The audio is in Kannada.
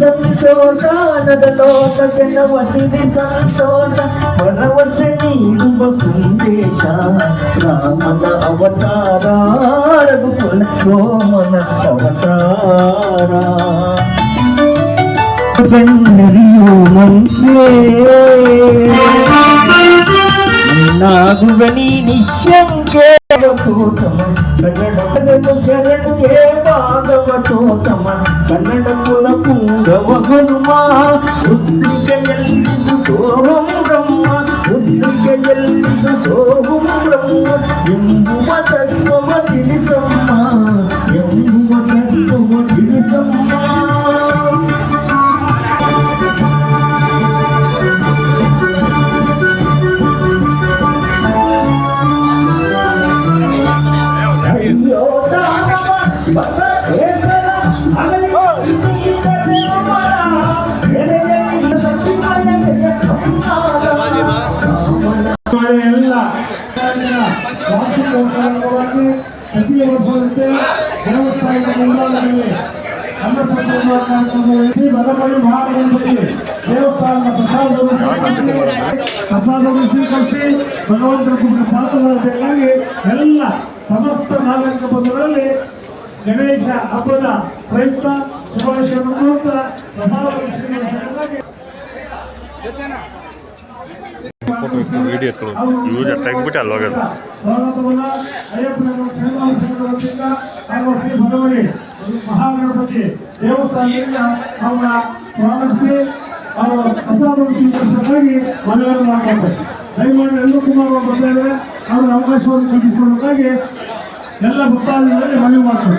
ಸಂತೋಷ ನಗಲೋಕ ಜನವಸಿರಿ ಸಂತೋಷ ಭರವಸೆ ನೀಡುವ ಸಂದೇಶ ರಾಮನ ಅವತಾರ ರಘುಕುಲ ಸೋಮನ ಅವತಾರ ಬೆನ್ನರಿಯೋ ಮಂತ್ರೇ ನಾಗುವನಿ ನಿಶಂಕೆ ಕನ್ನಡ ಶರಣು ಭಾಗವತೋತ್ತಮ ಕನ್ನಡ ಕುಲ ಪೂರವ ಹನುಮ ಉದ್ರಿಕೆಯಲ್ಲಿದು ಸೋಹಂ ಬ್ರಹ್ಮ ಉದ್ರಿಕೆಯಲ್ಲಿದು ಸೋಹಂ ಬ್ರಹ್ಮ ಎಂಬುವ ತತ್ವವ ತಿಳಿಸಮ್ಮ ಎಂಬುವ ತತ್ವವ ತಿಳಿಸಮ್ಮ ಎಲ್ಲ ವಾರ್ಷಿಕೋತ್ಸವವಾಗಿ ಪ್ರತಿ ವರ್ಷದಂತೆ ದೇವಸ್ಥಾನದ ಮುಂಭಾಗದಲ್ಲಿ ಅನ್ನಸಂತರ್ಪಣಾ ಕಾರ್ಯಕ್ರಮದಲ್ಲಿ ಬರಬಳಿ ಮಹಾಗಣಪತಿ ದೇವಸ್ಥಾನದ ಪ್ರಸಾದವನ್ನು ಸ್ವೀಕರಿಸಿ ಭಗವಂತನ ಪಾತ್ರರಾಗಬೇಕಾಗಿ ಎಲ್ಲ ಸಮಸ್ತ ನಾಗರಿಕ ಬಂಧುಗಳಲ್ಲಿ ಗಣೇಶ ಹಬ್ಬದ ಪ್ರಯುಕ್ತ ಶುಭಾಶಯವನ್ನು ಕೋರುತ್ತಾ ಪ್ರಸಾದವನ್ನು ಸ್ವೀಕರಿಸಬೇಕಾಗಿ ವಿಡಿಯೋ ಯೂಸ್ ತೆಗ್ಬಿಟ್ಟು ಅಲ್ಲಿ ಹೋಗೋದು ಮಹಾಗಣಪತಿ ದೇವಸ್ಥಾನದಿಂದ ಅವರ ಸ್ವಾಗತಿಸಿ ಅವರ ಪ್ರಸಾದವನ್ನು ಸ್ವೀಕರಿಸಬೇಕಾಗಿ ಮನವಿಯನ್ನು ಮಾಡಿಕೊಳ್ತಾರೆ. ದಯಮಾಡಿ ಎಲ್ಲೂ ಕುಮಾರ್ ಅವರು ಬರ್ತಾ ಇದ್ದಾರೆ ಅವರ ಅವಕಾಶವನ್ನು ಕಲ್ಪಿಸಿಕೊಳ್ಳಬೇಕಾಗಿ ಎಲ್ಲ ಭಕ್ತಾದಿಗಳಲ್ಲಿ ಮನವಿ ಮಾಡ್ತಾರೆ.